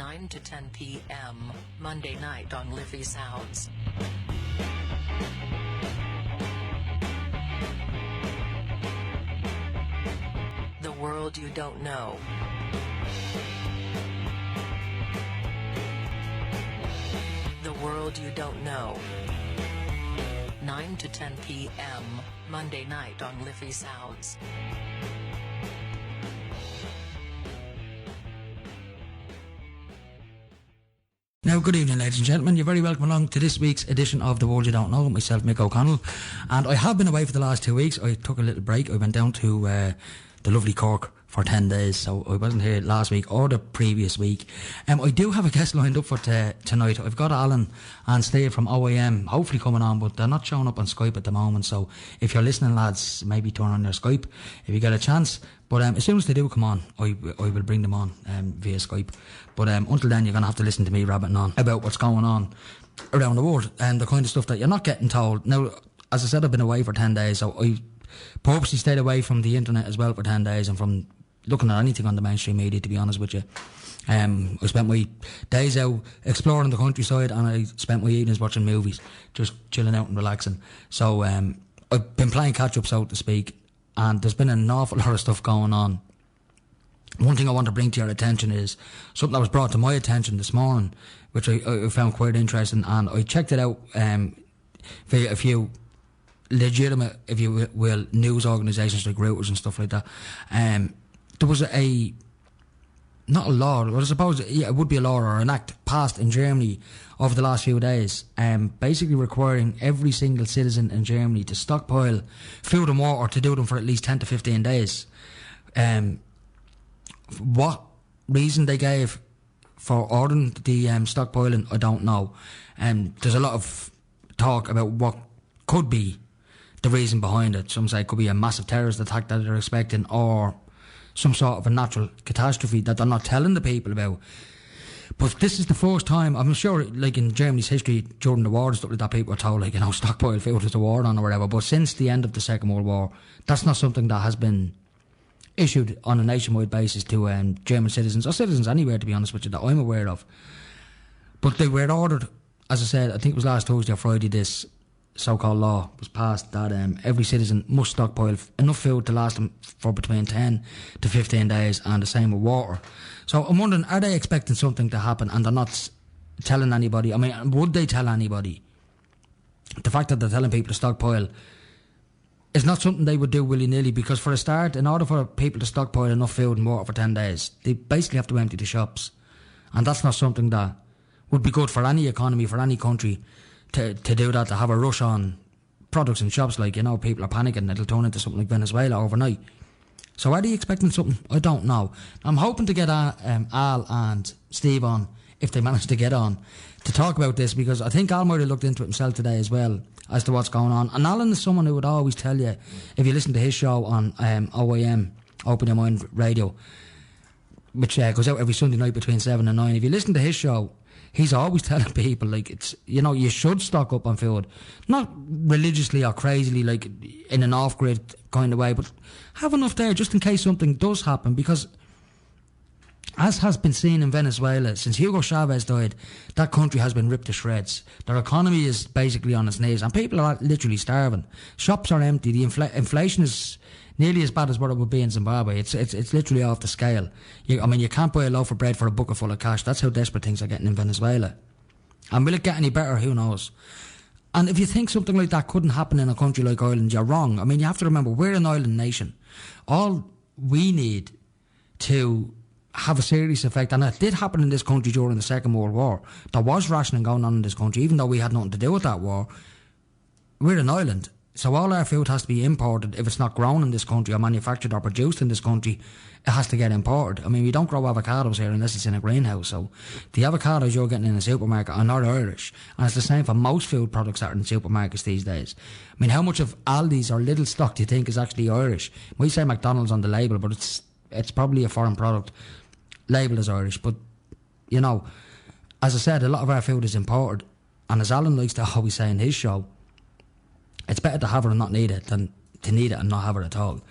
9 to 10 p.m. Monday night on Liffey Sounds. The world you don't know. The world you don't know. 9 to 10 p.m. Monday night on Liffey Sounds. Now, good evening, ladies and gentlemen. You're very welcome along to this week's edition of The World You Don't Know with myself, Mick O'Connell. And I have been away for the last 2 weeks. I took a little break. I went down to the lovely Cork for 10 days, so I wasn't here last week or the previous week. I do have a guest lined up for tonight. I've got Alan and Steve from OAM hopefully coming on, but they're not showing up on Skype at the moment, so if you're listening, lads, maybe turn on your Skype if you get a chance. But as soon as they do come on, I will bring them on via Skype. But until then, you're going to have to listen to me rabbiting on about what's going on around the world and the kind of stuff that you're not getting told. Now, as I said, I've been away for 10 days, so I purposely stayed away from the internet as well for 10 days and from looking at anything on the mainstream media, to be honest with you. I spent my days out exploring the countryside, and I spent my evenings watching movies, just chilling out and relaxing. So I've been playing catch up, so to speak, and there's been an awful lot of stuff going on. One thing I want to bring to your attention is something that was brought to my attention this morning, which I found quite interesting, and I checked it out via a few legitimate, if you will, news organisations like Reuters and stuff like that. There was not a law, but I suppose it would be a law or an act passed in Germany over the last few days, basically requiring every single citizen in Germany to stockpile food and water, to do them for at least 10 to 15 days. What reason they gave for ordering the stockpiling, I don't know. There's a lot of talk about what could be the reason behind it. Some say it could be a massive terrorist attack that they're expecting, or some sort of a natural catastrophe that they're not telling the people about. But this is the first time, I'm sure, like in Germany's history during the war and stuff like that, people were told, like, stockpile food as the war on or whatever. But since the end of the Second World War, that's not something that has been issued on a nationwide basis to German citizens, or citizens anywhere, to be honest with you, that I'm aware of. But they were ordered, as I said, I think it was last Thursday or Friday, this so-called law was passed that every citizen must stockpile enough food to last them for between 10 to 15 days, and the same with water. So I'm wondering, are they expecting something to happen and they're not telling anybody? I mean, would they tell anybody? The fact that they're telling people to stockpile is not something they would do willy-nilly, because for a start, in order for people to stockpile enough food and water for 10 days, they basically have to empty the shops. And that's not something that would be good for any economy, for any country, to do that, to have a rush on products in shops. Like, people are panicking, it'll turn into something like Venezuela overnight. So are they expecting something? I don't know. I'm hoping to get Al and Steve on, if they manage to get on, to talk about this, because I think Al might have looked into it himself today as well, as to what's going on. And Alan is someone who would always tell you, if you listen to his show on OAM, Open Your Mind Radio, which goes out every Sunday night between 7 and 9, if you listen to his show, he's always telling people, like, it's, you should stock up on food. Not religiously or crazily, like, in an off-grid kind of way, but have enough there just in case something does happen, because as has been seen in Venezuela, since Hugo Chavez died, that country has been ripped to shreds. Their economy is basically on its knees, and people are literally starving. Shops are empty. The inflation is nearly as bad as what it would be in Zimbabwe. It's literally off the scale. You can't buy a loaf of bread for a bucket full of cash. That's how desperate things are getting in Venezuela. And will it get any better? Who knows? And if you think something like that couldn't happen in a country like Ireland, you're wrong. I mean, you have to remember, we're an island nation. All we need to have a serious effect, and it did happen in this country during the Second World War. There was rationing going on in this country, even though we had nothing to do with that war. We're an island, so all our food has to be imported. If it's not grown in this country or manufactured or produced in this country, it has to get imported. I mean, we don't grow avocados here unless it's in a greenhouse, so the avocados you're getting in a supermarket are not Irish, and it's the same for most food products that are in supermarkets these days. I mean, how much of Aldi's or Lidl stock do you think is actually Irish? We say McDonald's on the label, but it's probably a foreign product labelled as Irish. But, as I said, a lot of our food is imported, and as Alan likes to always say in his show, it's better to have it and not need it than to need it and not have it at all.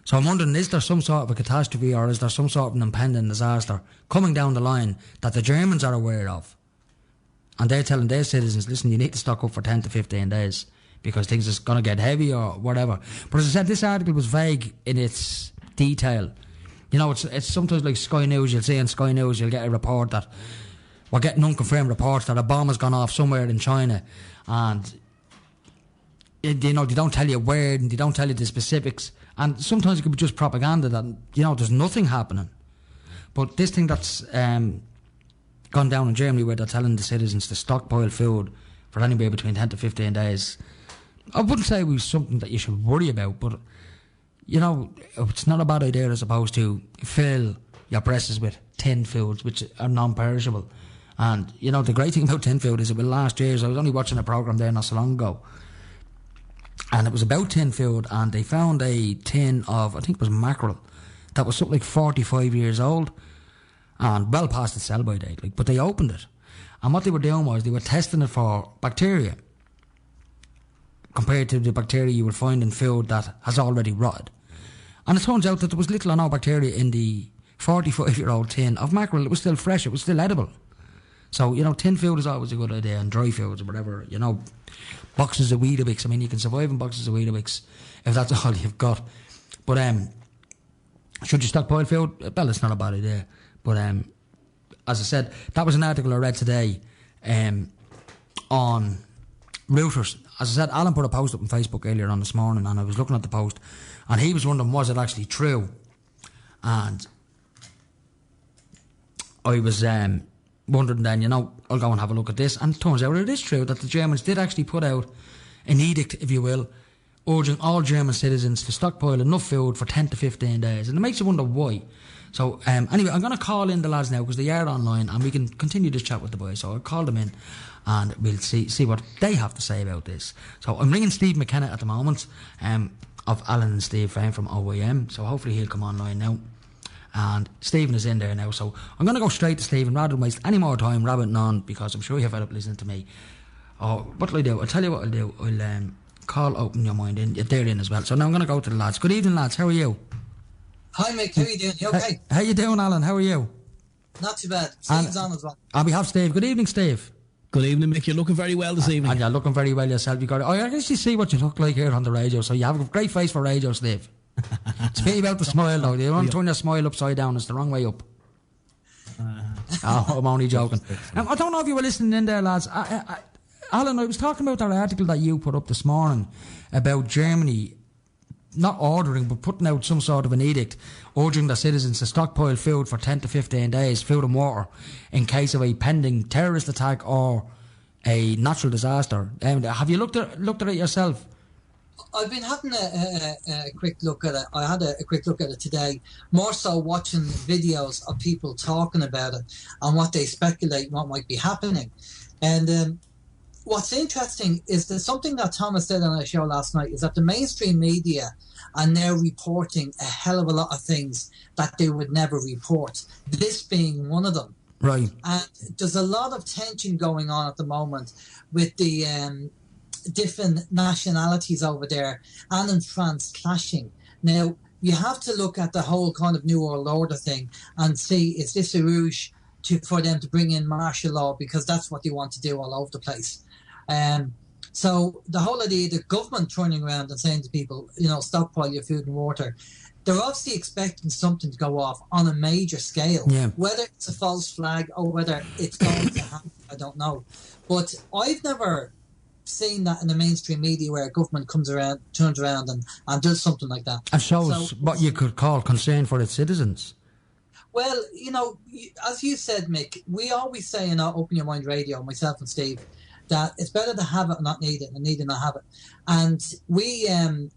So I'm wondering, is there some sort of a catastrophe, or is there some sort of an impending disaster coming down the line that the Germans are aware of? And they're telling their citizens, listen, you need to stock up for 10 to 15 days because things is going to get heavy or whatever. But as I said, this article was vague in its detail. You know, it's sometimes like Sky News. You'll see on Sky News, you'll get a report that we're getting unconfirmed reports that a bomb has gone off somewhere in China, and you know, they don't tell you where and they don't tell you the specifics. And sometimes it could be just propaganda that, you know, there's nothing happening. But this thing that's gone down in Germany, where they're telling the citizens to stockpile food for anywhere between 10 to 15 days, I wouldn't say it was something that you should worry about, but, you know, it's not a bad idea as opposed to fill your presses with tinned foods, which are non-perishable. And, you know, the great thing about tin food is it will last years. I was only watching a programme there not so long ago, and it was about tin food, and they found a tin of, I think it was mackerel, that was something like 45 years old and well past its sell-by date. Like, but they opened it, and what they were doing was they were testing it for bacteria compared to the bacteria you would find in food that has already rotted. And it turns out that there was little or no bacteria in the 45-year-old tin of mackerel. It was still fresh, it was still edible. So, you know, tin food is always a good idea, and dry foods or whatever, you know, boxes of Weetabix. I mean, you can survive on boxes of Weetabix if that's all you've got. But should you stockpile food? Well, it's not a bad idea. But as I said, that was an article I read today on Reuters. As I said, Alan put a post up on Facebook earlier on this morning, and I was looking at the post, and he was wondering, was it actually true? And I was wondering then, you know, I'll go and have a look at this, and it turns out it is true that the Germans did actually put out an edict, if you will, urging all German citizens to stockpile enough food for 10 to 15 days, and it makes you wonder why. So anyway, I'm going to call in the lads now because they are online, and we can continue this chat with the boys. So I'll call them in, and we'll see what they have to say about this. So I'm ringing Steve McKenna at the moment, of Alan and Steve Frame from OEM, so hopefully he'll come online now. And Stephen is in there now, so I'm going to go straight to Stephen rather than waste any more time rabbiting on, because I'm sure you're fed up listening to me. Oh, what will I do? I'll tell you what I'll do. I'll call Open Your Mind in. They're in as well. So now I'm going to go to the lads. Good evening, lads. How are you? Hi, Mick. How are you doing? You okay? How you doing, Alan? How are you? Not too bad. Steve's on as well. And we have Steve. Good evening, Steve. Good evening, Mick. You're looking very well this evening. And you're looking very well yourself. You got. I actually see what you look like here on the radio, so you have a great face for radio, Steve. It's pity about the smile, though. You don't turn your smile upside down. It's the wrong way up. Oh, I'm only joking. I don't know if you were listening in there, lads. Alan, I was talking about that article that you put up this morning about Germany not ordering but putting out some sort of an edict urging the citizens to stockpile food for 10 to 15 days, food and water, in case of a pending terrorist attack or a natural disaster. Have you looked at it yourself? I've been having a quick look at it. I had a quick look at it today, more so watching videos of people talking about it and what they speculate what might be happening. And what's interesting is that something that Thomas said on our show last night is that the mainstream media are now reporting a hell of a lot of things that they would never report, this being one of them. Right. And there's a lot of tension going on at the moment with the different nationalities over there and in France clashing. Now, you have to look at the whole kind of New World Order thing and see, is this a ruse for them to bring in martial law, because that's what they want to do all over the place. So the whole idea, the government turning around and saying to people, you know, stockpile your food and water, they're obviously expecting something to go off on a major scale. Yeah. Whether it's a false flag or whether it's going to happen, I don't know. But I've never seen that in the mainstream media where a government comes around, turns around and does something like that. And shows what you could call concern for its citizens. Well, you know, as you said, Mick, we always say in our Open Your Mind radio, myself and Steve, that it's better to have it and not need it than need it and not have it. And we,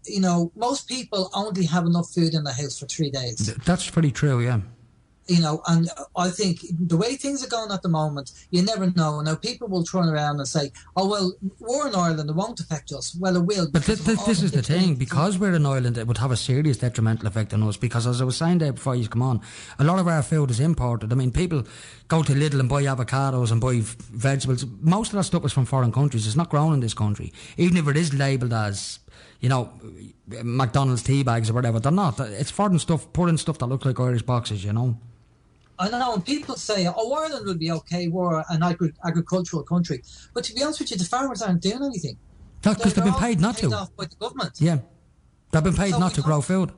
you know, most people only have enough food in the house for 3 days. That's pretty true, yeah. You know, and I think the way things are going at the moment, you never know. Now, people will turn around and say, oh, well, we're in Ireland, it won't affect us. Well, it will. But this is the thing. Because we're in Ireland, it would have a serious detrimental effect on us. Because as I was saying there before you come on, a lot of our food is imported. I mean, people go to Lidl and buy avocados and buy vegetables. Most of that stuff is from foreign countries. It's not grown in this country. Even if it is labelled as, you know, McDonald's tea bags or whatever. They're not. It's foreign stuff, put in stuff that looks like Irish boxes, you know. I know, and people say, oh, Ireland would be okay, we're an agricultural country. But to be honest with you, the farmers aren't doing anything. Because they've been paid not to. Off by the government. Yeah. They've been paid not to grow food.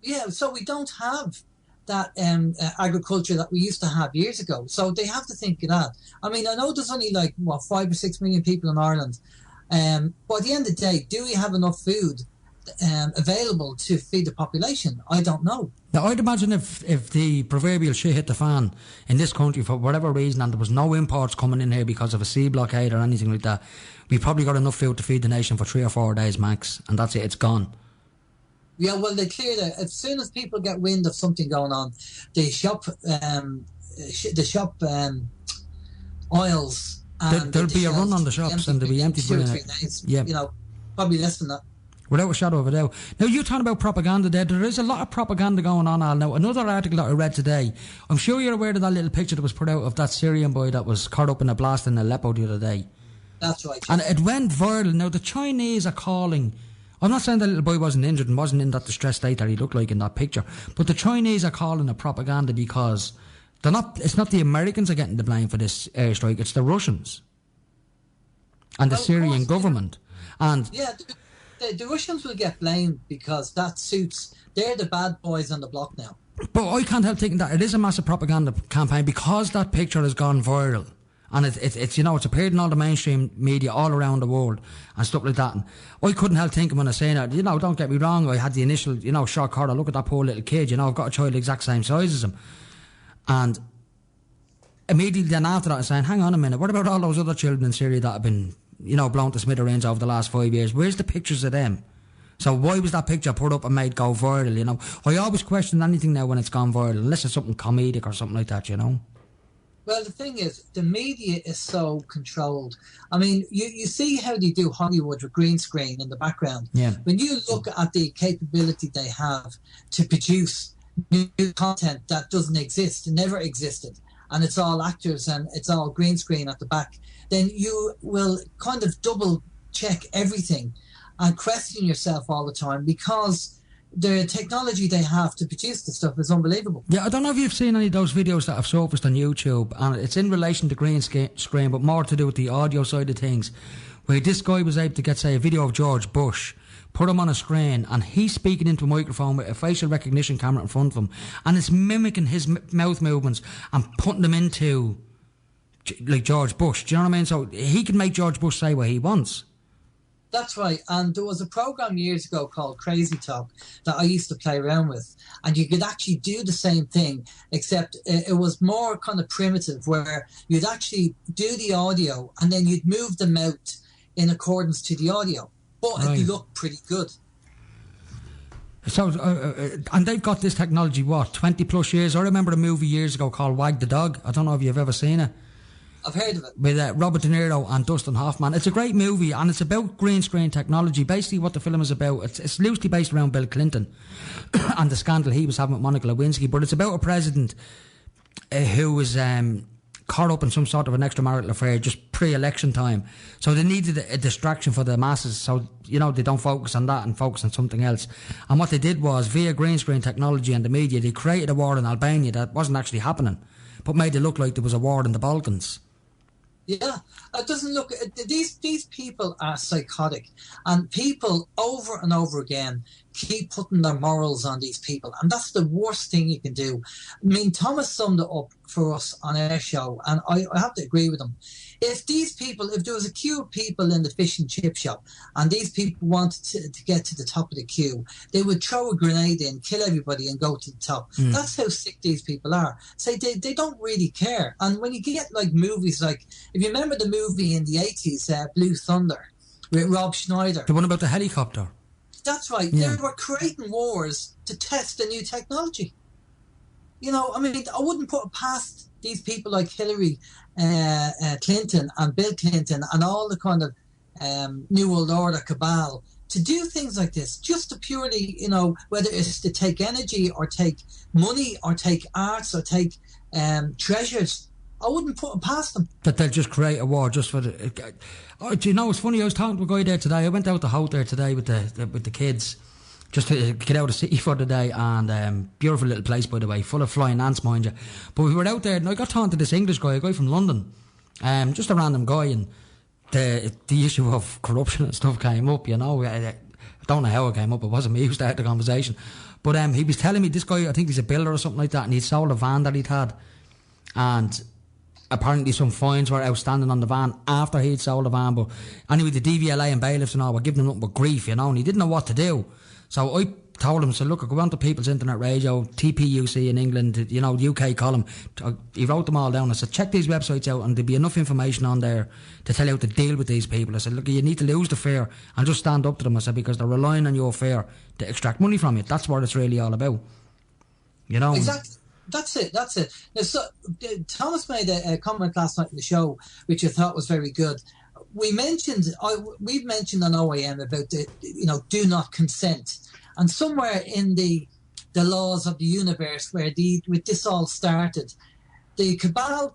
Yeah, so we don't have that agriculture that we used to have years ago. So they have to think of that. I mean, I know there's only 5 or 6 million people in Ireland. But at the end of the day, do we have enough food available to feed the population? I don't know. Now, I'd imagine if the proverbial shit hit the fan in this country for whatever reason and there was no imports coming in here because of a sea blockade or anything like that, we probably got enough food to feed the nation for 3 or 4 days max, and that's it, it's gone. Yeah, well, they clear that as soon as people get wind of something going on, the shop aisles. There'll be a run on the shops and they'll be empty for 2 or 3 days. Yeah. You know, probably less than that. Without a shadow of a doubt. Now, you're talking about propaganda there. There is a lot of propaganda going on, Al. Now, another article that I read today, I'm sure you're aware of that little picture that was put out of that Syrian boy that was caught up in a blast in Aleppo the other day. That's right. And it went viral. Now, the Chinese are calling... I'm not saying the little boy wasn't injured and wasn't in that distressed state that he looked like in that picture, but the Chinese are calling it propaganda because they're not. It's not the Americans are getting the blame for this airstrike, it's the Russians and the Syrian government. And yeah, the Russians will get blamed because that suits... They're the bad boys on the block now. But I can't help thinking that it is a massive propaganda campaign because that picture has gone viral. And it's you know, it's appeared in all the mainstream media all around the world and stuff like that. And I couldn't help thinking when I was saying that, you know, don't get me wrong, I had the initial, you know, shock horror. Look at that poor little kid, you know, I've got a child the exact same size as him. And immediately then after that, I'm saying, hang on a minute, what about all those other children in Syria that have been, you know, blown to smithereens over the last 5 years? Where's the pictures of them? So why was that picture put up and made go viral, you know? I always question anything now when it's gone viral, unless it's something comedic or something like that, you know? Well, the thing is, the media is so controlled. I mean, you see how they do Hollywood with green screen in the background. Yeah. When you look at the capability they have to produce new content that doesn't exist, never existed, and it's all actors and it's all green screen at the back, then you will kind of double check everything and question yourself all the time because the technology they have to produce the stuff is unbelievable. Yeah, I don't know if you've seen any of those videos that have surfaced on YouTube, and it's in relation to green screen, but more to do with the audio side of things, where this guy was able to get, say, a video of George Bush, put him on a screen, and he's speaking into a microphone with a facial recognition camera in front of him, and it's mimicking his mouth movements and putting them into, like, George Bush. Do you know what I mean? So he can make George Bush say what he wants. That's right. And there was a program years ago called Crazy Talk that I used to play around with. And you could actually do the same thing, except it was more kind of primitive, where you'd actually do the audio and then you'd move the mouth in accordance to the audio. But Right. it looked pretty good. So, and they've got this technology, 20 plus years? I remember a movie years ago called Wag the Dog. I don't know if you've ever seen it. I've heard of it. With Robert De Niro and Dustin Hoffman. It's a great movie, and it's about green screen technology. Basically what the film is about, it's loosely based around Bill Clinton and the scandal he was having with Monica Lewinsky, but it's about a president who was caught up in some sort of an extramarital affair just pre-election time. So they needed a distraction for the masses, so, you know, they don't focus on that and focus on something else. And what they did was, via green screen technology and the media, they created a war in Albania that wasn't actually happening, but made it look like there was a war in the Balkans. Yeah, it doesn't look... These people are psychotic, and people over and over again keep putting their morals on these people, and that's the worst thing you can do. I mean, Thomas summed it up for us on our show, and I have to agree with him. If there was a queue of people in the fish and chip shop, and these people wanted to get to the top of the queue, they would throw a grenade in, kill everybody, and go to the top. That's how sick these people are. So they don't really care. And when you get like movies like, if you remember the movie in the 80s, Blue Thunder, with Rob Schneider. The one about the helicopter. That's right. Yeah. They were creating wars to test the new technology. You know, I mean, I wouldn't put it past these people like Hillary Clinton and Bill Clinton and all the kind of New World Order cabal to do things like this, just to purely, you know, whether it's to take energy or take money or take arts or take treasures I wouldn't put it past them. That they'll just create a war just for the... do you know, it's funny, I was talking to a guy there today. I went out to Hout there today with the kids, just to get out of the city for the day, and beautiful little place, by the way, full of flying ants, mind you. But we were out there, and I got talking to this English guy, a guy from London, just a random guy, and the issue of corruption and stuff came up, you know. I don't know how it came up, it wasn't me who started the conversation. But he was telling me, this guy, I think he's a builder or something like that, and he'd sold a van that he'd had, and apparently some fines were outstanding on the van after he'd sold the van. But anyway, the DVLA and bailiffs and all were giving him nothing but grief, you know, and he didn't know what to do. So I told him, so look, I go on to People's Internet Radio, TPUC in England, you know, UK column. He wrote them all down. I said, check these websites out, and there'll be enough information on there to tell you how to deal with these people. I said, look, you need to lose the fear and just stand up to them. I said, because they're relying on your fear to extract money from you. That's what it's really all about, you know. Exactly. That's it. Now, so, Thomas made a comment last night in the show, which I thought was very good. We've mentioned on OAM about the, you know, do not consent, and somewhere in the laws of the universe where with this all started, the cabal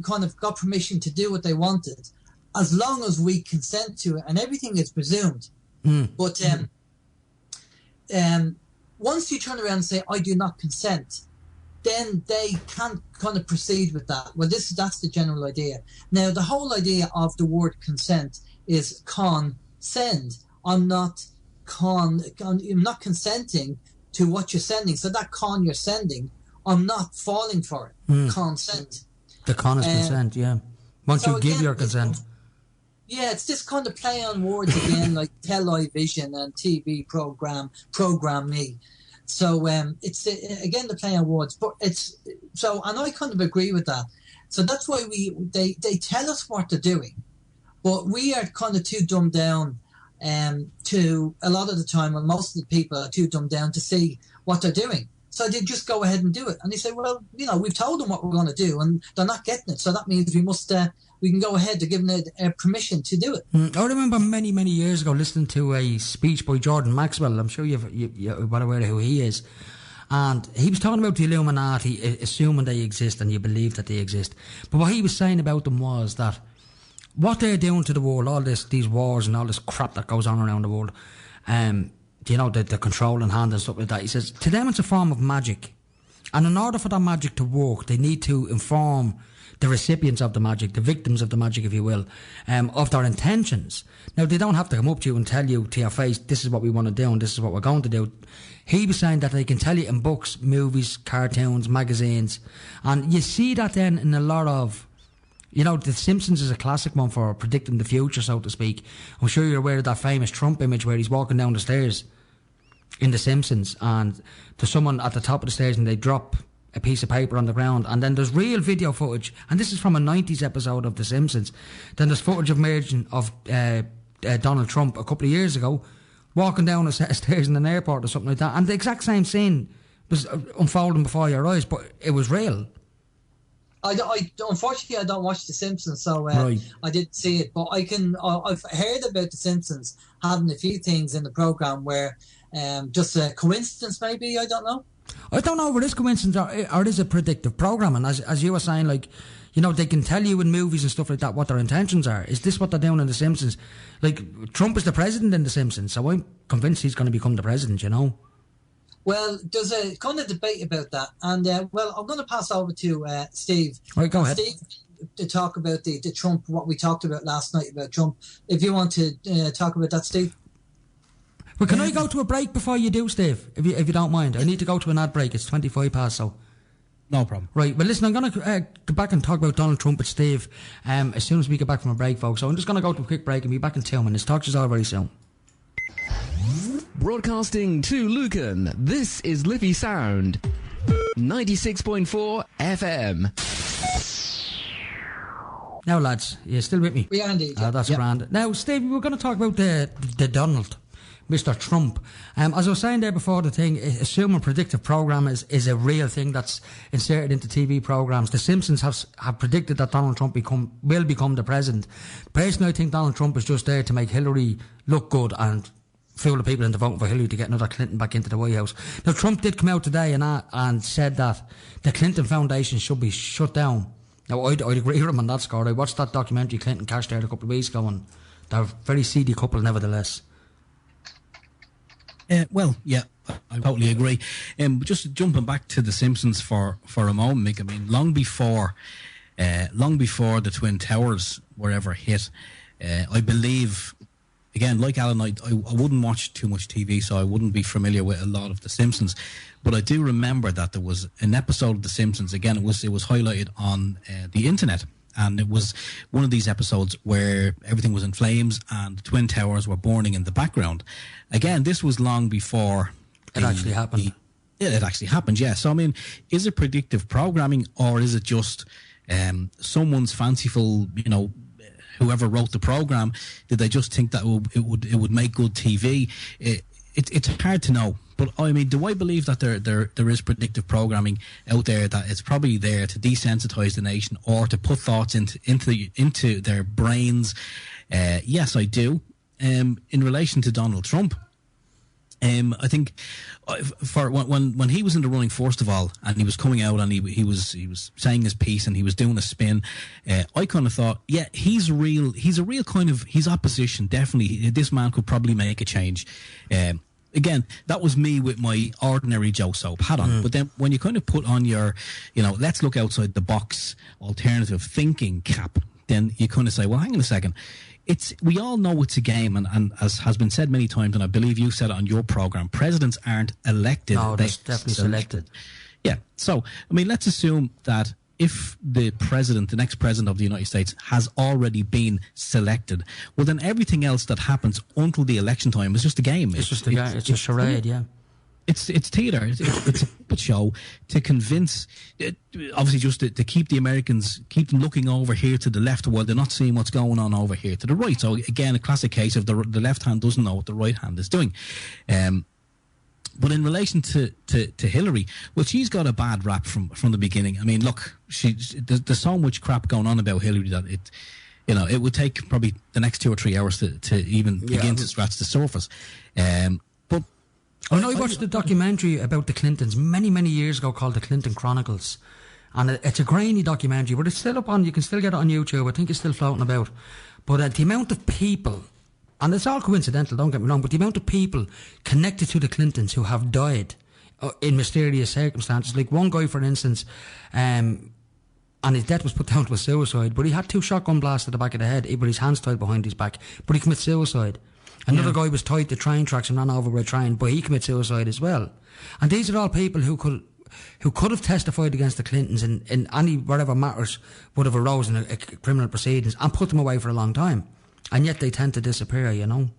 kind of got permission to do what they wanted, as long as we consent to it, and everything is presumed. But once you turn around and say, I do not consent, then they can't kind of proceed with that. Well, that's the general idea. Now, the whole idea of the word consent is consend. I'm not consenting to what you're sending. So that you're sending, I'm not falling for it. Consent. The con is consent, yeah. Once you give your consent. Yeah, it's this kind of play on words again, like television and TV program me. So it's again the play on words, but and I kind of agree with that. So that's why they tell us what they're doing, but we are kind of too dumbed down to a lot of the time, and most of the people are too dumbed down to see what they're doing. So they just go ahead and do it, and they say, well, you know, we've told them what we're going to do, and they're not getting it. So that means we can go ahead to give them permission to do it. I remember many, many years ago listening to a speech by Jordan Maxwell. I'm sure you're well aware of who he is. And he was talking about the Illuminati, assuming they exist and you believe that they exist. But what he was saying about them was that what they're doing to the world, all these wars and all this crap that goes on around the world, you know, the controlling hand and stuff like that, he says, to them it's a form of magic. And in order for that magic to work, they need to inform the recipients of the magic, the victims of the magic, if you will, of their intentions. Now, they don't have to come up to you and tell you to your face, this is what we want to do and this is what we're going to do. He was saying that they can tell you in books, movies, cartoons, magazines. And you see that then in a lot of, you know, The Simpsons is a classic one for predicting the future, so to speak. I'm sure you're aware of that famous Trump image where he's walking down the stairs in The Simpsons, and there's someone at the top of the stairs and they drop a piece of paper on the ground, and then there's real video footage, and this is from a 90s episode of The Simpsons. Then there's footage emerging of Donald Trump a couple of years ago walking down a set of stairs in an airport or something like that, and the exact same scene was unfolding before your eyes, but it was real. Unfortunately, I don't watch The Simpsons, so Right. I didn't see it. But I've heard about The Simpsons having a few things in the program where just a coincidence, maybe, I don't know. I don't know if it is coincidence or it is a predictive program. And as you were saying, like, you know, they can tell you in movies and stuff like that what their intentions are. Is this what they're doing in The Simpsons? Like, Trump is the president in The Simpsons, so I'm convinced he's going to become the president, you know. Well, there's a kind of debate about that. And, well, I'm going to pass over to Steve. Right, go ahead. Steve, to talk about the Trump, what we talked about last night about Trump. If you want to talk about that, Steve. Well, can I go to a break before you do, Steve? If you don't mind. I need to go to an ad break. It's 25 past, so... No problem. Right, well, listen, I'm going to go back and talk about Donald Trump with Steve as soon as we get back from a break, folks. So I'm just going to go to a quick break and be back in 2 minutes. Talk to you all very soon. Broadcasting to Lucan, this is Liffey Sound. 96.4 FM. Now, lads, you still with me? We are indeed. Yeah. That's grand. Now, Steve, we're going to talk about the Donald, Mr. Trump. As I was saying there before, the thing, assuming predictive program is a real thing that's inserted into TV programs. The Simpsons have predicted that Donald Trump will become the president. Personally, I think Donald Trump is just there to make Hillary look good and fool the people into voting for Hillary to get another Clinton back into the White House. Now, Trump did come out today and said that the Clinton Foundation should be shut down No, I'd agree with him on that score. I watched that documentary Clinton Cash there a couple of weeks ago, and they're a very seedy couple nevertheless. Well, yeah, I totally agree. Just jumping back to The Simpsons for a moment, Mick, I mean, long before the Twin Towers were ever hit, I believe, again, like Alan, I wouldn't watch too much TV, so I wouldn't be familiar with a lot of The Simpsons. But I do remember that there was an episode of The Simpsons. Again, it was highlighted on the internet, and it was one of these episodes where everything was in flames and the Twin Towers were burning in the background. Again, this was long before it actually happened. It actually happened, yeah. So I mean, is it predictive programming, or is it just someone's fanciful, whoever wrote the program, did they just think that it would make good TV? It's hard to know. But I mean, do I believe that there is predictive programming out there that it's probably there to desensitize the nation or to put thoughts into their brains? Yes, I do. In relation to Donald Trump, I think for when he was in the running, first of all, and he was coming out and he was saying his piece and he was doing a spin, I kind of thought, yeah, he's a real kind of, he's opposition, definitely. This man could probably make a change. Again, that was me with my ordinary Joe Soap hat on. But then when you kind of put on your, let's look outside the box alternative thinking cap, then you kind of say, well, hang on a second. We all know it's a game, and as has been said many times, and I believe you said it on your program, presidents aren't elected. No, they're definitely selected. Yeah. So, I mean, let's assume that if the next president of the United States has already been selected, well, then everything else that happens until the election time is just a game. It's just a game. It's a charade, yeah. It's theatre. It's a puppet show to convince, obviously, just to keep the Americans, keep them looking over here to the left while they're not seeing what's going on over here to the right. So again, a classic case of the left hand doesn't know what the right hand is doing. But in relation to Hillary, well, she's got a bad rap from the beginning. I mean, look, there's so much crap going on about Hillary that it would take probably the next 2 or 3 hours to even begin to scratch the surface. But I watched the documentary about the Clintons many, many years ago called The Clinton Chronicles. And it's a grainy documentary, but it's still up on, you can still get it on YouTube. I think it's still floating about. But the amount of people, and it's all coincidental, don't get me wrong, but the amount of people connected to the Clintons who have died in mysterious circumstances. Like one guy, for instance, and his death was put down to a suicide, but he had 2 shotgun blasts to the back of the head, with his hands tied behind his back, but he committed suicide. Another guy was tied to train tracks and ran over by a train, but he committed suicide as well. And these are all people who could have testified against the Clintons in any whatever matters would have arose in a criminal proceedings and put them away for a long time. And yet they tend to disappear, And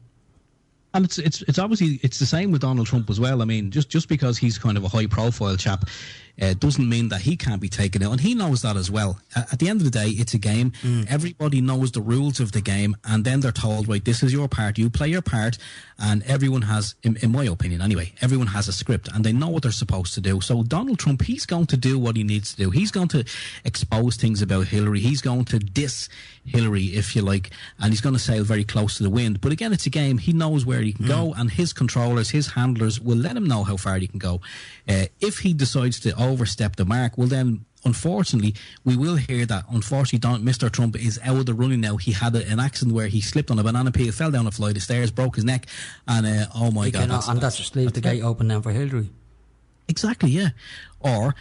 it's obviously it's the same with Donald Trump as well. I mean, just because he's kind of a high profile chap doesn't mean that he can't be taken out, and he knows that as well. At the end of the day, it's a game. Everybody knows the rules of the game, and then they're told, right, this is your part, you play your part, and everyone has, in my opinion anyway, everyone has a script, and they know what they're supposed to do. So Donald Trump, he's going to do what he needs to do. He's going to expose things about Hillary. He's going to diss Hillary, if you like, and he's going to sail very close to the wind. But again, it's a game. He knows where he can go, and his controllers, his handlers will let him know how far he can go. If he decides to overstep the mark, well then, unfortunately, we will hear that, unfortunately, Mr. Trump is out of the running now. He had an accident where he slipped on a banana peel, fell down a flight of stairs, broke his neck, and oh my God. That's just leaves the gate open now for Hillary. Exactly, yeah. Or,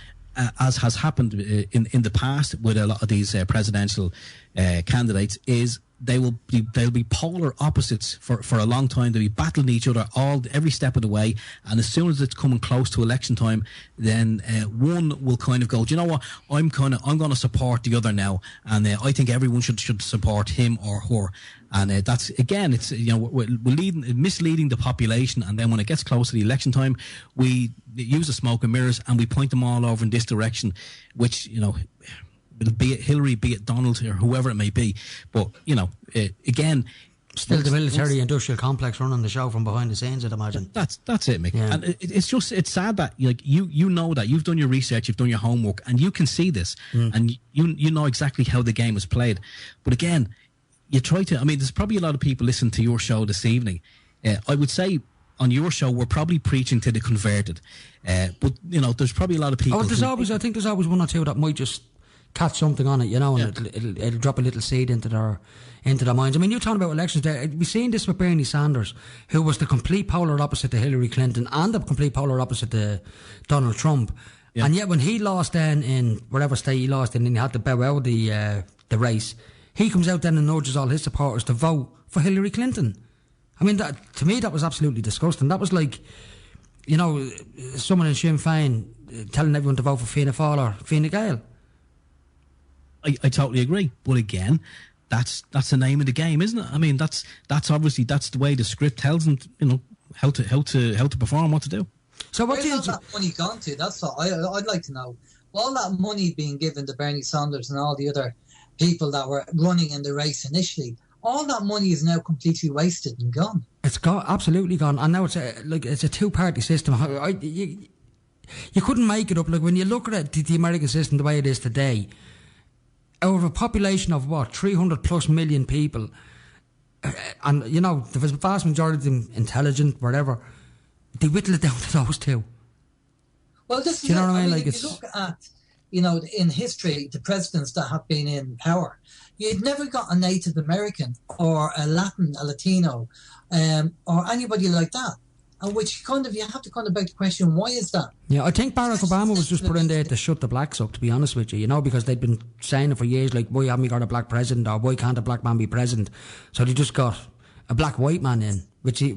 as has happened in the past with a lot of these presidential candidates, is they'll be polar opposites for a long time. They'll be battling each other every step of the way, and as soon as it's coming close to election time, then one will kind of go, do you know what, I'm going to support the other now, and I think everyone should support him or her. And that's, again, it's, we're misleading the population, and then when it gets close to the election time, we use the smoke and mirrors and we point them all over in this direction, which, be it Hillary, be it Donald, or whoever it may be. But, again... Still the military-industrial complex running the show from behind the scenes, I'd imagine. That's it, Mick. Yeah. And it's sad that you know that, you've done your research, you've done your homework, and you can see this, and you know exactly how the game is played. But again, you try to... I mean, there's probably a lot of people listening to your show this evening. I would say... on your show, we're probably preaching to the converted. But, there's probably a lot of people... I think there's always one or two that might just catch something on it, you know, and Yeah. it'll drop a little seed into their minds. I mean, you're talking about elections there. We've seen this with Bernie Sanders, who was the complete polar opposite to Hillary Clinton and the complete polar opposite to Donald Trump. Yeah. And yet when he lost then in whatever state he lost in and he had to bow out the race, he comes out then and urges all his supporters to vote for Hillary Clinton. I mean, to me, that was absolutely disgusting. That was like, you know, someone in Sinn Féin telling everyone to vote for Fianna Fáil or Fine Gael. I totally agree. But again, that's the name of the game, isn't it? I mean, that's obviously that's the way the script tells them, you know, how to perform, what to do. So what do you? Where's all that money gone to? That's all I'd like to know. All that money being given to Bernie Sanders and all the other people that were running in the race initially, all that money is now completely wasted and gone. It's absolutely gone, and now it's a two-party system. You couldn't make it up. Like when you look at the American system the way it is today, out of a population of 300 plus million people, and you know the vast majority of them intelligent, whatever, they whittle it down to those two. Well, this is you know what I mean? Like if you look at, you know, in history, the presidents that have been in power, you'd never got a Native American or a Latino, or anybody like that. And which kind of, you have to kind of beg the question, why is that? Yeah, I think Barack Obama was just put in there to shut the blacks up, to be honest with you, you know, because they'd been saying it for years, like, why haven't we got a black president, or why can't a black man be president? So they just got a black white man in, which I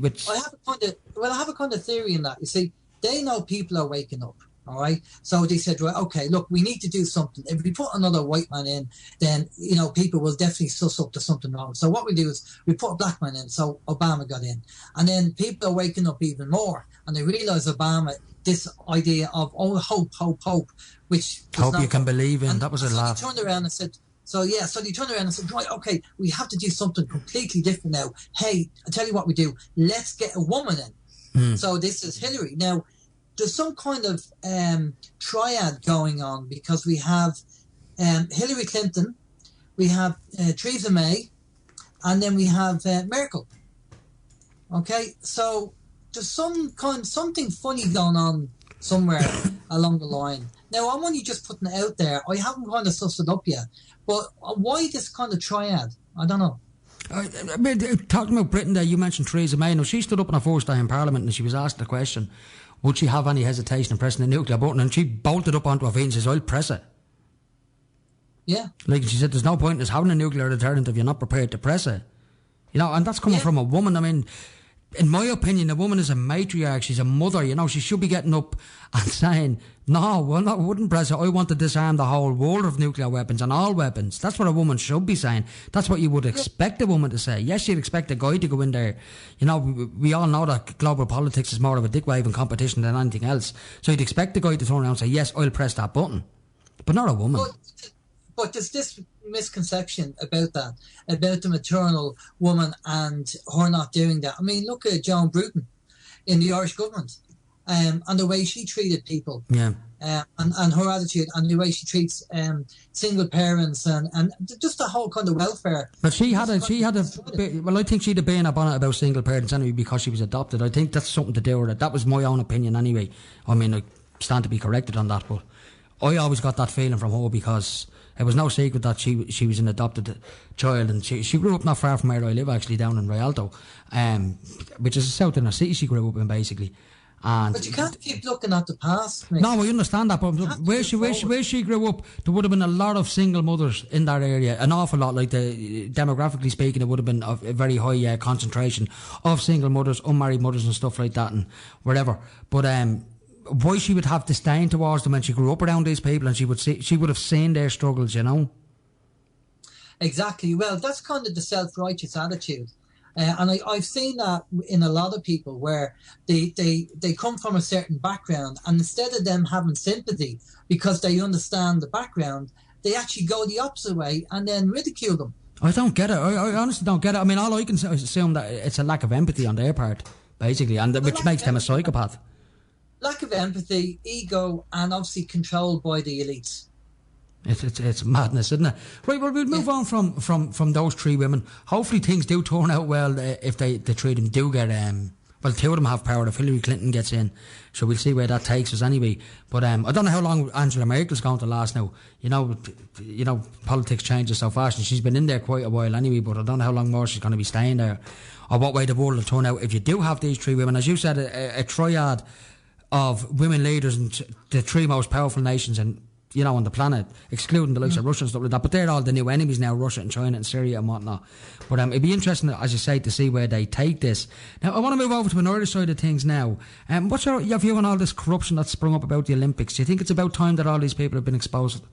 have a kind of theory in that. You see, they know people are waking up. All right. So they said, well, okay, look, we need to do something. If we put another white man in, then, you know, people will definitely suss up to something wrong. So what we do is we put a black man in. So Obama got in. And then people are waking up even more. And they realize Obama, this idea of, hope, which... Hope you can believe in. That was a laugh. They turned around and said... So they turned around and said, right, okay, we have to do something completely different now. Hey, I'll tell you what we do. Let's get a woman in. So this is Hillary. Now, there's some kind of triad going on because we have Hillary Clinton, we have Theresa May, and then we have Merkel. Okay, so there's something funny going on somewhere along the line. Now, I'm only just putting it out there. I haven't kind of sussed it up yet. But why this kind of triad? I don't know. I mean, talking about Britain there, you mentioned Theresa May. Now, she stood up on her first day in Parliament and she was asked the question, would she have any hesitation in pressing the nuclear button? And she bolted up onto her feet and says, I'll press it. Yeah. Like she said, there's no point in us having a nuclear deterrent if you're not prepared to press it. You know, and that's coming from a woman. I mean, in my opinion, a woman is a matriarch. She's a mother, you know. She should be getting up and saying, no, well, I wouldn't press it. I want to disarm the whole world of nuclear weapons and all weapons. That's what a woman should be saying. That's what you would expect a woman to say. Yes, you'd expect a guy to go in there. You know, we all know that global politics is more of a dick-waving competition than anything else. So you'd expect the guy to turn around and say, yes, I'll press that button. But not a woman. But there's this misconception about that, about the maternal woman and her not doing that. I mean, look at Joan Bruton in the Irish government and the way she treated people. Yeah. And her attitude and the way she treats single parents and just the whole kind of welfare. But well, I think she'd have been up on it about single parents anyway because she was adopted. I think that's something to do with it. That was my own opinion anyway. I mean, I stand to be corrected on that, but I always got that feeling from her because it was no secret that she was an adopted child, and she grew up not far from where I live, actually, down in Rialto, which is a south inner city she grew up in, basically. And but you can't keep looking at the past, mate. No, I understand that, but where she grew up, there would have been a lot of single mothers in that area, an awful lot. Like demographically speaking, it would have been a very high concentration of single mothers, unmarried mothers, and stuff like that, and whatever. But why she would have disdain towards them when she grew up around these people, and she would have seen their struggles, you know. Exactly. Well, that's kind of the self-righteous attitude. And I've seen that in a lot of people where they come from a certain background, and instead of them having sympathy because they understand the background, they actually go the opposite way and then ridicule them. I don't get it. I honestly don't get it. I mean, all I can say is assume that it's a lack of empathy on their part, basically, and which makes them a psychopath. Lack of empathy, ego, and obviously controlled by the elites. It's madness, isn't it? Right, well, we'll move on from those three women. Hopefully things do turn out well if the three of them do get Well, two of them have power if Hillary Clinton gets in, so we'll see where that takes us anyway. But I don't know how long Angela Merkel's going to last now. You know, politics changes so fast, and she's been in there quite a while anyway, but I don't know how long more she's going to be staying there, or what way the world will turn out if you do have these three women. As you said, a triad of women leaders in the three most powerful nations on the planet, excluding the likes of Russia and stuff like that. But they're all the new enemies now, Russia and China and Syria and whatnot. But it'd be interesting, as you say, to see where they take this. Now, I want to move over to another side of things now. What's your view on all this corruption that's sprung up about the Olympics? Do you think it's about time that all these people have been exposed?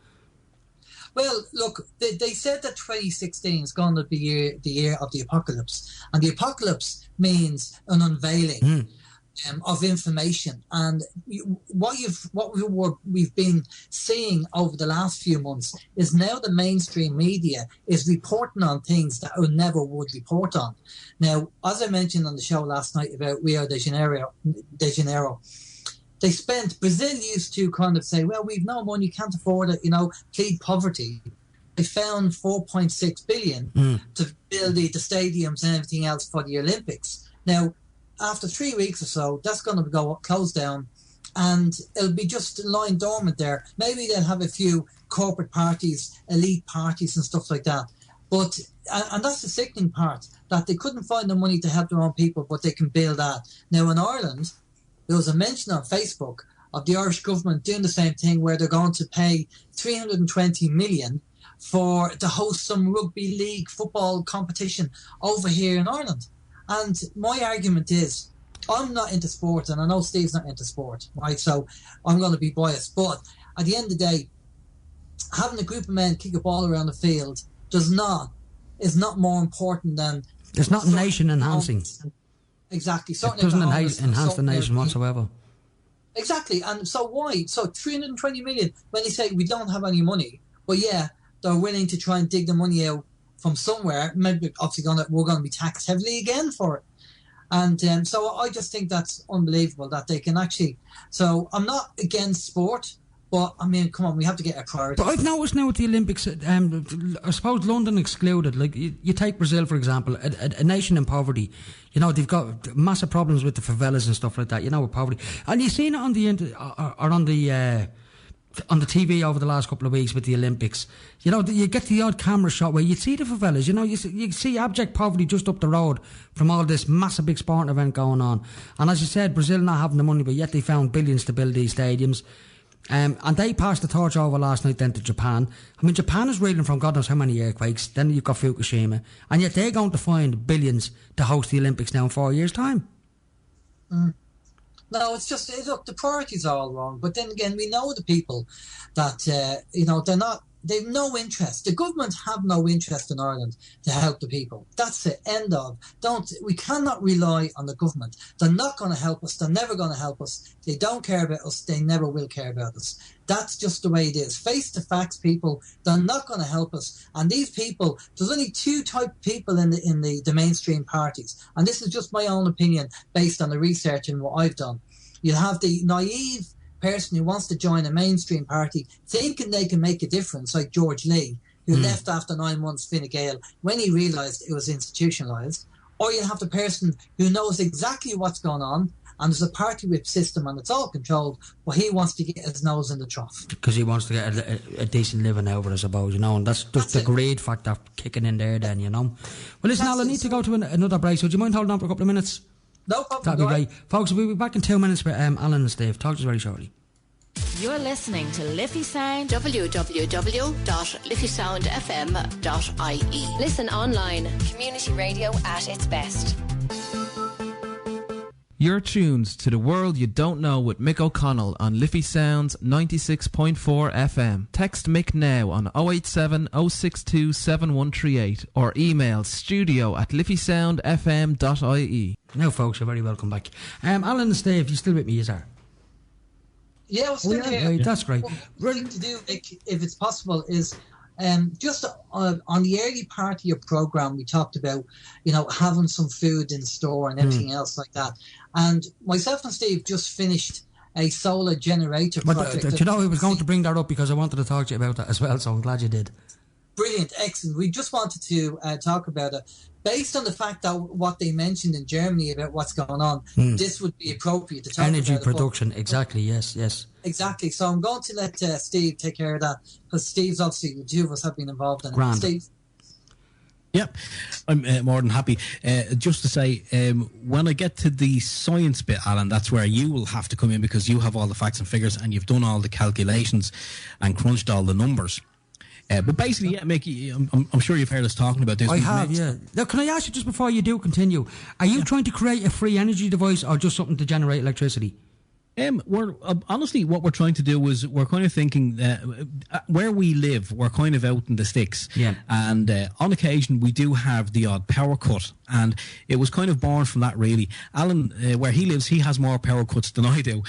Well, look, they said that 2016 is going to be the year of the apocalypse. And the apocalypse means an unveiling. Of information, and we've been seeing over the last few months is now the mainstream media is reporting on things that I never would report on. Now, as I mentioned on the show last night about Rio de Janeiro, Brazil used to kind of say, well, we've no money, can't afford it, plead poverty. They found 4.6 billion to build the stadiums and everything else for the Olympics. Now, after 3 weeks or so, that's going to go close down, and it'll be just lying dormant there. Maybe they'll have a few corporate parties, elite parties and stuff like that. But and that's the sickening part, that they couldn't find the money to help their own people, but they can build that. Now in Ireland, there was a mention on Facebook of the Irish government doing the same thing, where they're going to pay 320 million to host some rugby league football competition over here in Ireland. And my argument is, I'm not into sport, and I know Steve's not into sport, right? So I'm going to be biased. But at the end of the day, having a group of men kick a ball around the field is not more important than... It's not nation enhancing. Exactly. It doesn't enhance the nation whatsoever. Exactly. And so why? So 320 million, when they say we don't have any money, but yeah, they're willing to try and dig the money out from somewhere. Maybe obviously we're going to be taxed heavily again for it. And so I just think that's unbelievable that they can actually... So I'm not against sport, but I mean, come on, we have to get a priority. But I've noticed now with the Olympics, I suppose London excluded, like you take Brazil for example, a nation in poverty. They've got massive problems with the favelas and stuff like that. With poverty, and you've seen it on the TV over the last couple of weeks with the Olympics. You get the odd camera shot where you see the favelas. You see abject poverty just up the road from all this massive big sporting event going on. And as you said, Brazil not having the money, but yet they found billions to build these stadiums. And they passed the torch over last night then to Japan. I mean, Japan is reeling from God knows how many earthquakes. Then you've got Fukushima. And yet they're going to find billions to host the Olympics now in 4 years' time. No, it's just, look, the priorities are all wrong. But then again, we know the people that, they've no interest. The government have no interest in Ireland to help the people. That's the end of. We cannot rely on the government. They're not going to help us. They're never going to help us. They don't care about us. They never will care about us. That's just the way it is. Face the facts, people. They're not going to help us. And these people, there's only two type of people in the mainstream parties. And this is just my own opinion based on the research and what I've done. You have the naive person who wants to join a mainstream party thinking they can make a difference, like George Lee, who left after 9 months Fine Gael when he realised it was institutionalised. Or you have the person who knows exactly what's going on, and there's a party whip system and it's all controlled, but he wants to get his nose in the trough. Because he wants to get a decent living out of it, I suppose, and that's just the greed factor kicking in there then, Well, listen, Al, I need to go to another break, so do you mind holding on for a couple of minutes? No problem. That'd be great. Folks, we'll be back in 2 minutes with Alan and Steve. Talk to us very shortly. You're listening to Liffey Sound, www.liffeysoundfm.ie. Listen online. Community radio at its best. You're tuned to The World You Don't Know with Mick O'Connell on Liffey Sounds 96.4 FM. Text Mick now on 087 062 7138 or email studio@liffeysoundfm.ie. Now, folks, you're very welcome back. Alan and Steve, you still with me, is there? Yeah, we're still here. Right, that's great. What we'd like to do, Mick, if it's possible, is just on the early part of your programme, we talked about, having some food in store and everything else like that. And myself and Steve just finished a solar generator project. I was going to bring that up because I wanted to talk to you about that as well, so I'm glad you did. Brilliant, excellent. We just wanted to talk about it. Based on the fact that what they mentioned in Germany about what's going on, this would be appropriate to talk Energy about production, exactly, yes. Exactly. So I'm going to let Steve take care of that, because Steve's obviously, the two of us have been involved in Grand. it. Steve? Yep, I'm more than happy. Just to say, when I get to the science bit, Alan, that's where you will have to come in, because you have all the facts and figures and you've done all the calculations and crunched all the numbers. But basically, yeah, Mickey, I'm sure you've heard us talking about this. I have, yeah. Now, can I ask you just before you do continue, are you trying to create a free energy device or just something to generate electricity? We're honestly, what we're trying to do is we're kind of thinking where we live, we're kind of out in the sticks, and on occasion we do have the odd power cut, and it was kind of born from that, really. Alan, where he lives, he has more power cuts than I do,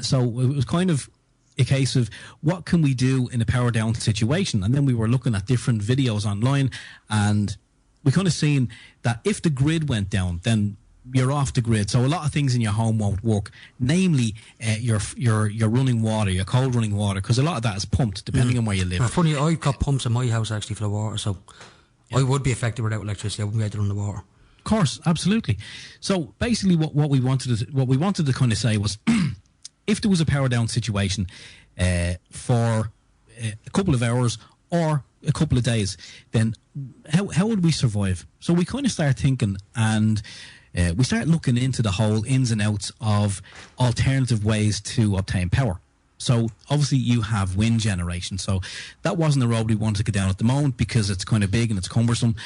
so it was kind of a case of what can we do in a power down situation, and then we were looking at different videos online, and we kind of seen that if the grid went down, then you're off the grid. So a lot of things in your home won't work, namely your running water, your cold running water, because a lot of that is pumped depending on where you live. Funny, I've got pumps in my house actually for the water, so I would be affected without electricity. I wouldn't be able to run the water. Of course, absolutely. So basically what we wanted to kind of say was if there was a power down situation for a couple of hours or a couple of days, then how would we survive? So we kind of start thinking, and we start looking into the whole ins and outs of alternative ways to obtain power. So obviously you have wind generation. So that wasn't the road we wanted to go down at the moment, because it's kind of big and it's cumbersome.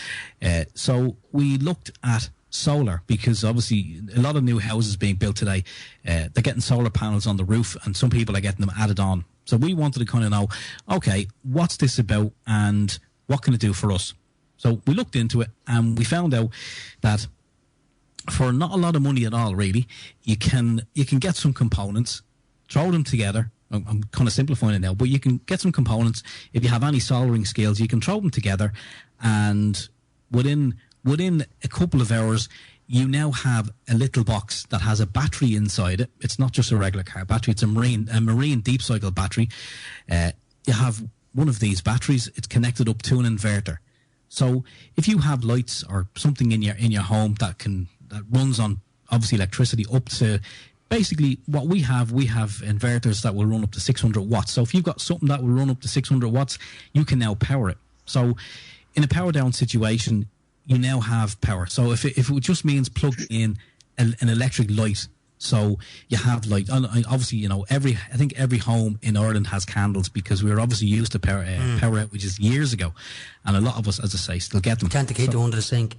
So we looked at solar, because obviously a lot of new houses being built today, they're getting solar panels on the roof, and some people are getting them added on. So we wanted to kind of know, okay, what's this about and what can it do for us? So we looked into it, and we found out that for not a lot of money at all, really, you can get some components, throw them together. I'm kind of simplifying it now, but you can get some components. If you have any soldering skills, you can throw them together, and within a couple of hours, you now have a little box that has a battery inside it. It's not just a regular car battery; it's a marine deep cycle battery. You have one of these batteries. It's connected up to an inverter. So if you have lights or something in your home that runs on obviously electricity up to basically what we have inverters that will run up to 600 watts. So if you've got something that will run up to 600 watts, you can now power it. So in a power down situation, you now have power. So if it just means plugging in an electric light, so you have light. Obviously, you know, I think every home in Ireland has candles, because we were obviously used to power outages years ago, and a lot of us, as I say, still get them. Can't keep them under the sink.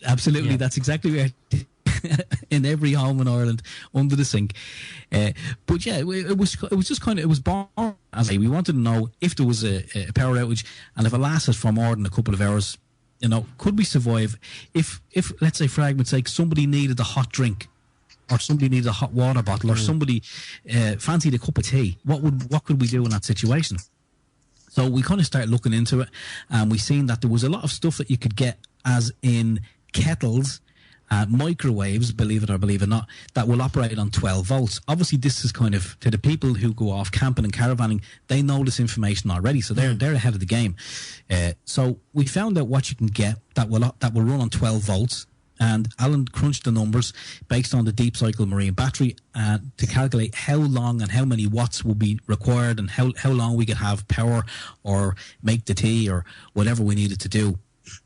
Absolutely, that's exactly where in every home in Ireland under the sink. But yeah, it was just kind of, it was born as we wanted to know if there was a power outage, and if it lasted for more than a couple of hours, you know, could we survive? If let's say, for argument's sake, somebody needed a hot drink, or somebody needed a hot water bottle, or somebody fancied a cup of tea, what could we do in that situation? So we kind of started looking into it, and we seen that there was a lot of stuff that you could get, as in kettles, microwaves, believe it or believe it not, that will operate on 12 volts. Obviously, this is kind of, to the people who go off camping and caravanning, they know this information already, so they're ahead of the game. So we found out what you can get that will run on 12 volts, and Alan crunched the numbers based on the deep cycle marine battery to calculate how long and how many watts will be required, and how long we could have power or make the tea or whatever we needed to do.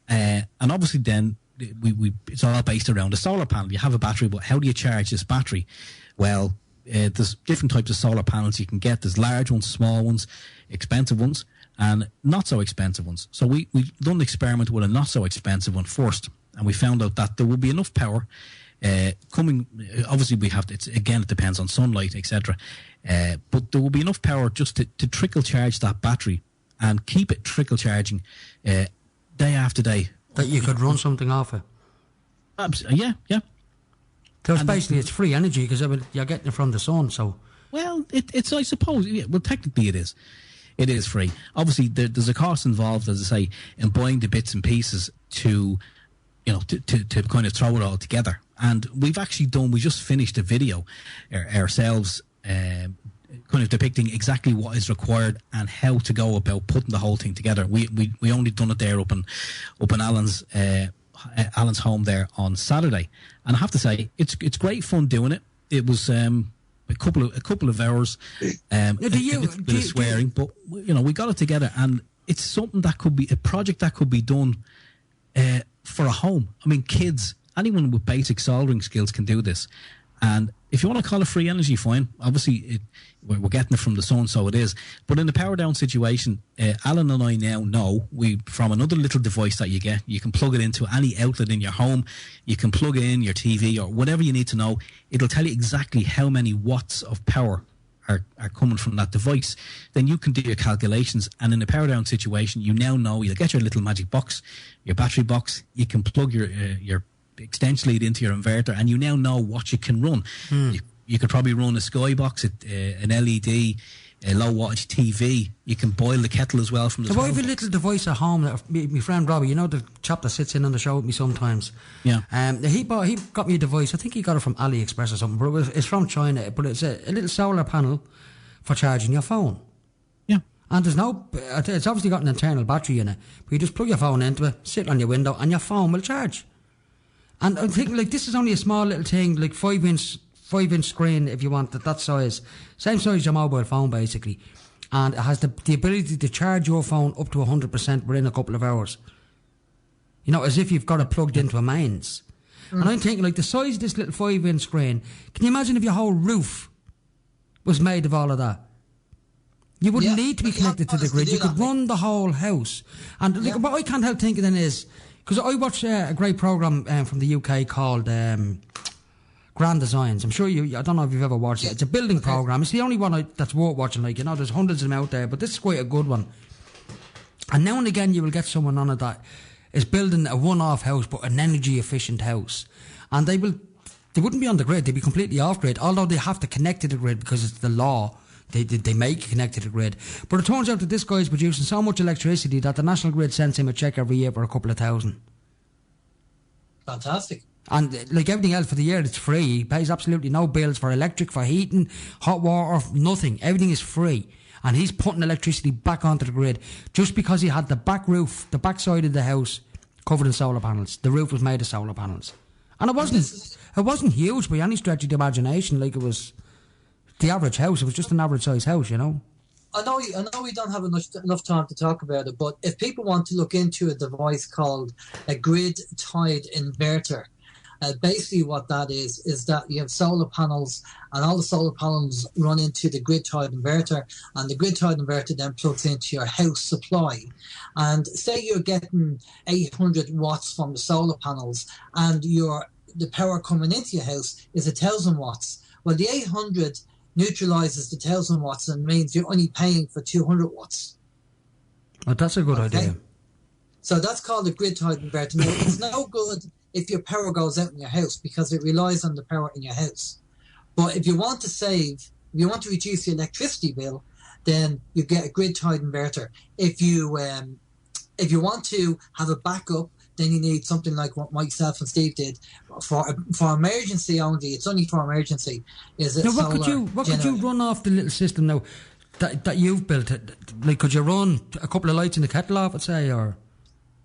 And obviously then it's all based around a solar panel. You have a battery, but how do you charge this battery? Well, there's different types of solar panels you can get. There's large ones, small ones, expensive ones, and not so expensive ones. So we done the experiment with a not so expensive one first, and we found out that there will be enough power coming. Obviously, it depends on sunlight, etc. But there will be enough power just to trickle charge that battery and keep it trickle charging day after day. That you could run something off it. Yeah. Because basically it's free energy, because you're getting it from the sun. So, well, it's I suppose. Yeah, well, technically it is. It is free. Obviously, there's a cost involved, as I say, in buying the bits and pieces to kind of throw it all together. And we've actually we just finished a video ourselves kind of depicting exactly what is required and how to go about putting the whole thing together. We only done it there up in Alan's home there on Saturday, and I have to say it's great fun doing it. It was a couple of hours, a bit of swearing, but you know, we got it together, and it's something that could be a project that could be done for a home. I mean, kids, anyone with basic soldering skills can do this. And if you want to call it free energy, fine. Obviously, we're getting it from the sun, so it is. But in the power down situation, Alan and I now know from another little device that you get, you can plug it into any outlet in your home. You can plug in your TV or whatever you need to know. It'll tell you exactly how many watts of power are coming from that device. Then you can do your calculations. And in the power down situation, you now know you'll get your little magic box, your battery box. You can plug your extension lead into your inverter, and you now know what you can run. You could probably run a Skybox, an LED, a low wattage TV. You can boil the kettle as well from the. So I have a little device at home that my friend Robbie, you know, the chap that sits in on the show with me sometimes. Yeah. He got me a device. I think he got it from AliExpress or something, but it's from China. But it's a little solar panel for charging your phone. Yeah. And it's obviously got an internal battery in it, but you just plug your phone into it, sit on your window, and your phone will charge. And I'm thinking, like, this is only a small little thing, like 5-inch screen if you want that size. Same size as your mobile phone, basically. And it has the ability to charge your phone up to 100% within a couple of hours. You know, as if you've got it plugged into a mains. And I'm thinking, like, the size of this little 5-inch screen, can you imagine if your whole roof was made of all of that? You wouldn't need to be connected to the grid. You could run the whole house. And like, what I can't help thinking then is, because I watched a great programme from the UK called Grand Designs. I'm sure I don't know if you've ever watched it. It's a building programme. It's the only one that's worth watching. Like, you know, there's hundreds of them out there, but this is quite a good one. And now and again you will get someone on it that is building a one-off house, but an energy-efficient house. And they wouldn't be on the grid. They'd be completely off-grid, although they have to connect to the grid because it's the law. They make connect to the grid. But it turns out that this guy is producing so much electricity that the National Grid sends him a cheque every year for a couple of thousand. Fantastic. And like everything else for the year, it's free. He pays absolutely no bills for electric, for heating, hot water, nothing. Everything is free. And he's putting electricity back onto the grid just because he had the back roof, the back side of the house covered in solar panels. The roof was made of solar panels. And it wasn't huge by any stretch of the imagination, like it was the average house. It was just an average size house, you know. I know we don't have enough time to talk about it, but if people want to look into a device called a grid-tied inverter, basically what that is that you have solar panels, and all the solar panels run into the grid-tied inverter, and the grid-tied inverter then plugs into your house supply. And say you're getting 800 watts from the solar panels, and the power coming into your house is 1,000 watts. Well, the 800 neutralizes the 1,000 watts and means you're only paying for 200 watts. Oh, that's a good idea. So that's called a grid-tied inverter. Now, it's no good if your power goes out in your house because it relies on the power in your house. But if you want to reduce the electricity bill, then you get a grid-tied inverter. If you want to have a backup, then you need something like what myself and Steve did for emergency only. It's only for emergency. What could you run off the little system now that you've built? Like, could you run a couple of lights in the kettle off it, say, or?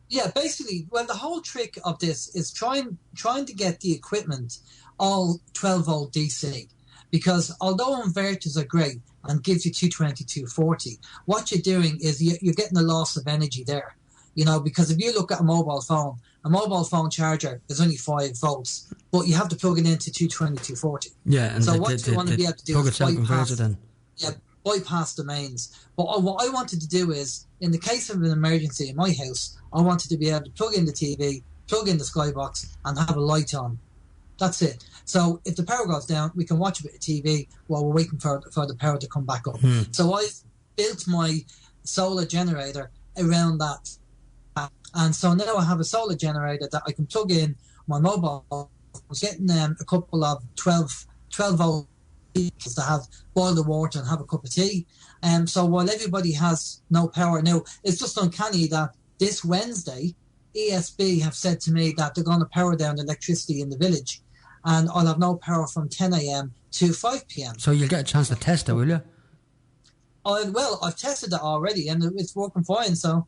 Yeah, basically. Well, the whole trick of this is trying to get the equipment all 12-volt DC, because although inverters are great and gives you 220, 240, what you're doing is you're getting a loss of energy there. You know, because if you look at a mobile phone charger is only 5 volts, but you have to plug it into 220, 240. Yeah, and so what you want to be able to do is bypass the mains. But what I wanted to do is, in the case of an emergency in my house, I wanted to be able to plug in the TV, plug in the Skybox, and have a light on. That's it. So if the power goes down, we can watch a bit of TV while we're waiting for the power to come back up. So I've built my solar generator around that. And so now I have a solar generator that I can plug in my mobile. I was getting a couple of 12-volt to have boil the water and have a cup of tea. So while everybody has no power now, it's just uncanny that this Wednesday, ESB have said to me that they're going to power down electricity in the village, and I'll have no power from 10 a.m. to 5 p.m. So you'll get a chance to test it, will you? I've tested it already, and it's working fine. So,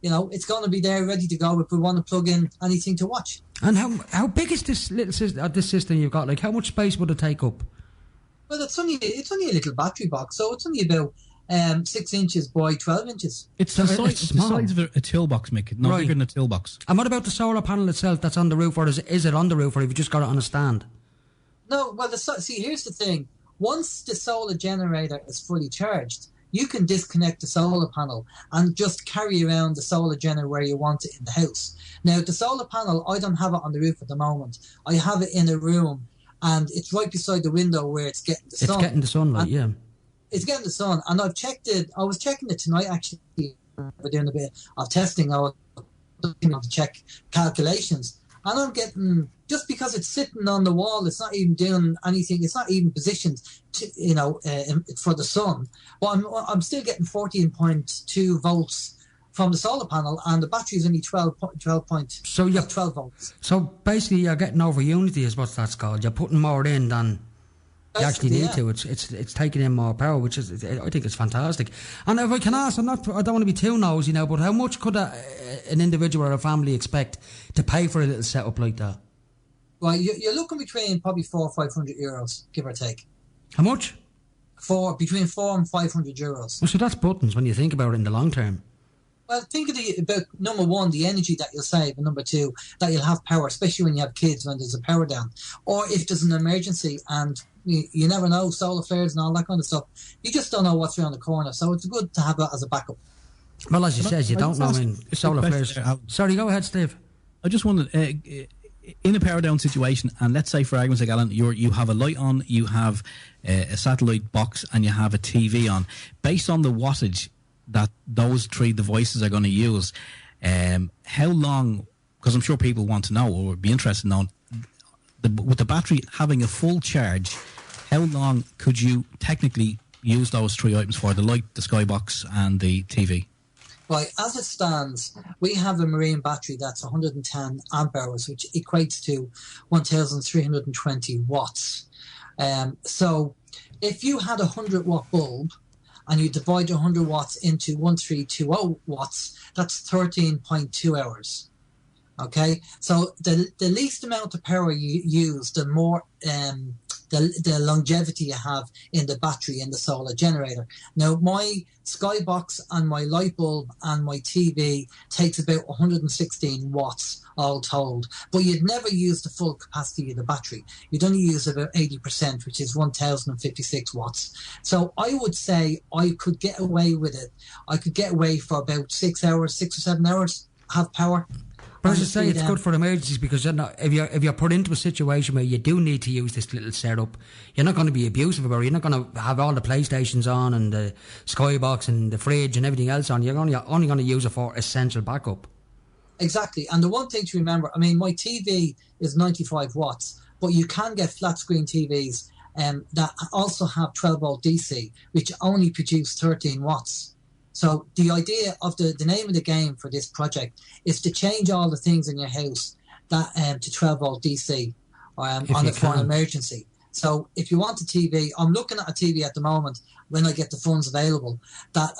it's going to be there ready to go if we want to plug in anything to watch. And how big is this this system you've got? Like, how much space would it take up? Well, it's only a little battery box, so it's only about 6 inches by 12 inches. It's the size of a toolbox, Mick. No bigger than a toolbox. And what about the solar panel itself that's on the roof, or is it on the roof, or have you just got it on a stand? No, well, see, here's the thing. Once the solar generator is fully charged, you can disconnect the solar panel and just carry around the solar generator where you want it in the house. Now, the solar panel, I don't have it on the roof at the moment. I have it in a room, and it's right beside the window where it's getting the sun. It's getting the sunlight, yeah. It's getting the sun, and I've checked it. I was checking it tonight, actually. We're doing a bit of testing. I was to check calculations, and I'm getting, just because it's sitting on the wall, it's not even doing anything. It's not even positioned to, for the sun. But I'm still getting 14.2 volts from the solar panel, and the battery is only 12 volts. So basically, you're getting over unity, is what that's called. You're putting more in than you actually need to. It's taking in more power, which is, I think it's fantastic. And if I can ask, I don't want to be too nosy now, but how much could an individual or a family expect to pay for a little setup like that? Well, you're looking between probably €400 or €500, give or take. How much? Between €400 and €500. Well, so that's buttons when you think about it in the long term. Well, think about number one, the energy that you'll save, and number two, that you'll have power, especially when you have kids, when there's a power down, or if there's an emergency, and you never know, solar flares and all that kind of stuff. You just don't know what's around the corner, so it's good to have that as a backup. Well, as you said, you don't know. I mean, solar flares. Sorry, go ahead, Steve. I just wondered, in a power down situation, and let's say for argument's sake, Alan, you have a light on, you have a satellite box, and you have a TV on. Based on the wattage that those three devices are going to use, how long, because I'm sure people want to know or would be interested in knowing, with the battery having a full charge, how long could you technically use those three items for, the light, the skybox and the TV? Right, as it stands, we have a marine battery that's 110 amp hours, which equates to 1,320 watts. So if you had a 100-watt bulb, and you divide 100 watts into 1320 watts, that's 13.2 hours. Okay, so the least amount of power you use, the more the longevity you have in the battery in the solar generator. Now, my skybox and my light bulb and my TV takes about 116 watts all told, but you'd never use the full capacity of the battery. You'd only use about 80%, which is 1,056 watts. So I would say I could get away with it. I could get away for about 6 or 7 hours, have power. But as I say, it's good for emergencies, because if you're put into a situation where you do need to use this little setup, you're not going to be abusive about it. You're not going to have all the PlayStations on and the skybox and the fridge and everything else on. You're only going to use it for essential backup. Exactly. And the one thing to remember, I mean, my TV is 95 watts, but you can get flat screen TVs that also have 12 volt DC, which only produce 13 watts. So the idea of the name of the game for this project is to change all the things in your house that to 12 volt DC for an emergency. So if you want a TV, I'm looking at a TV at the moment when I get the funds available that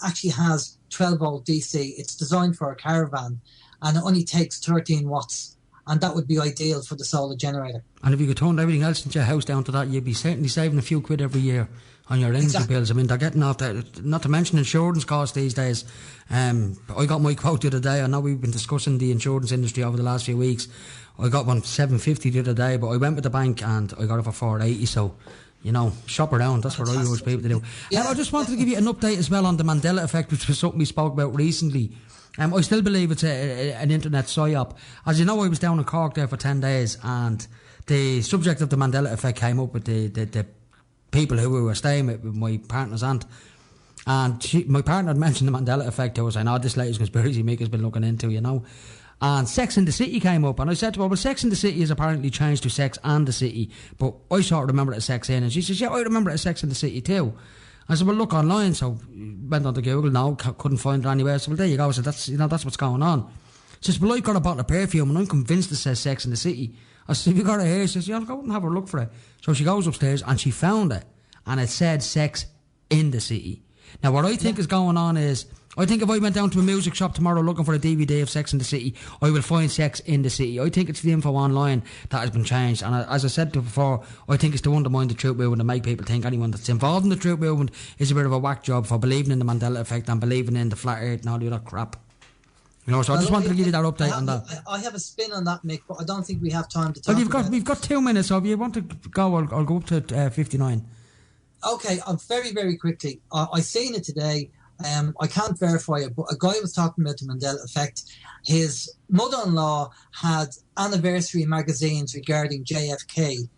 actually has 12 volt DC. It's designed for a caravan and it only takes 13 watts. And that would be ideal for the solar generator. And if you could turn everything else into your house down to that, you'd be certainly saving a few quid every year on your energy bills. I mean, they're getting off that, not to mention insurance costs these days. I got my quote the other day. I know we've been discussing the insurance industry over the last few weeks. I got one $750 the other day, but I went with the bank and I got it for $480. So, shop around. That's what I always people to do. Yeah. I just wanted to give you an update as well on the Mandela effect, which was something we spoke about recently. I still believe it's an internet psyop. As you know, I was down in Cork there for 10 days, and the subject of the Mandela effect came up with the people who we were staying with my partner's aunt. And my partner had mentioned the Mandela effect. I was saying, this latest conspiracy Mick has been looking into, And Sex and the City came up, and I said to her, well, Sex and the City has apparently changed to Sex and the City, but I sort of remember it as Sex In, and she says, yeah, I remember it as Sex and the City too. I said, well, look online. So went on to Google, couldn't find it anywhere. So, well, there you go. So that's what's going on. She says, well, I've got a bottle of perfume and I'm convinced it says Sex in the City. I said, have you got it here? She says, yeah, I'll go and have a look for it. So she goes upstairs and she found it, and it said Sex in the City. Now, what I think is going on is, I think if I went down to a music shop tomorrow looking for a DVD of Sex in the City, I will find Sex in the City. I think it's the info online that has been changed. And as I said before, I think it's to undermine the truth movement and make people think anyone that's involved in the truth movement is a bit of a whack job for believing in the Mandela effect and believing in the flat earth and all the other crap. You know, so I just wanted to give you that update on that. I have a spin on that, Mick, but I don't think we have time to talk about it. We've got 2 minutes, so if you want to go, I'll go up to 59. Okay, very, very quickly. I seen it today. I can't verify it, but a guy was talking about the Mandela effect. His mother-in-law had anniversary magazines regarding JFK,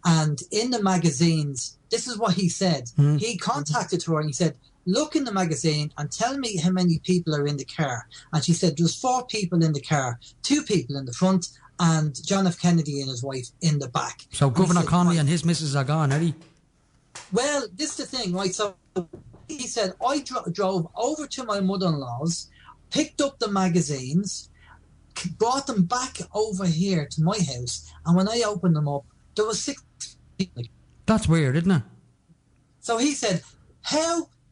and in the magazines, this is what he said. He contacted her and he said, look in the magazine and tell me how many people are in the car. And she said there's 4 people in the car, 2 people in the front, and John F. Kennedy and his wife in the back. So Governor Connolly and his missus are gone, are they? Well, this is the thing, right? So he said, I drove over to my mother-in-law's, picked up the magazines, brought them back over here to my house, and when I opened them up, there was 6 people. That's weird, isn't it? So he said,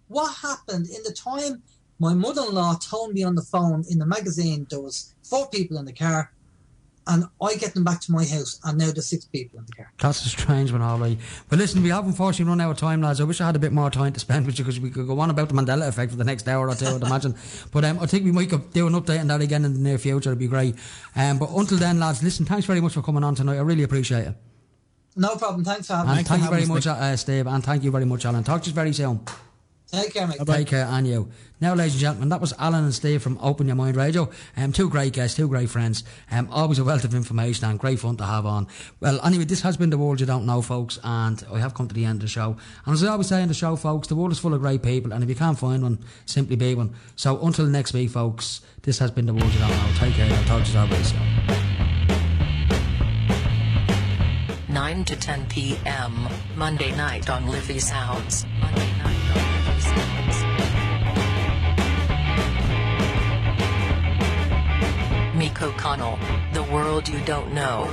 what happened in the time my mother-in-law told me on the phone in the magazine there was 4 people in the car, and I get them back to my house, and now there's 6 people in the car. That's a strange one, all right. But listen, we have unfortunately run out of time, lads. I wish I had a bit more time to spend with you, because we could go on about the Mandela effect for the next hour or two, I'd imagine. But I think we might do an update on that again in the near future. It'd be great. But until then, lads, listen, thanks very much for coming on tonight. I really appreciate it. No problem. Thanks for having me. And thank you very much, Steve, and thank you very much, Alan. Talk to you very soon. Take care, mate. Take care, and you. Now, ladies and gentlemen, that was Alan and Steve from Open Your Mind Radio. 2 great guests, 2 great friends. Always a wealth of information and great fun to have on. Well, anyway, this has been The World You Don't Know, folks, and I have come to the end of the show. And as I always say in the show, folks, the world is full of great people, and if you can't find one, simply be one. So until next week, folks, this has been The World You Don't Know. Take care. I'll talk to you all very soon. 9 to 10 p.m. Monday night on Liffey Sounds. Mick O'Connell, The World You Don't Know.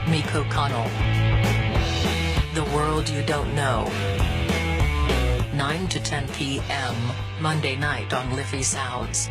Mick O'Connell, The World You Don't Know. 9 to 10 p.m. Monday night on Liffey Sounds.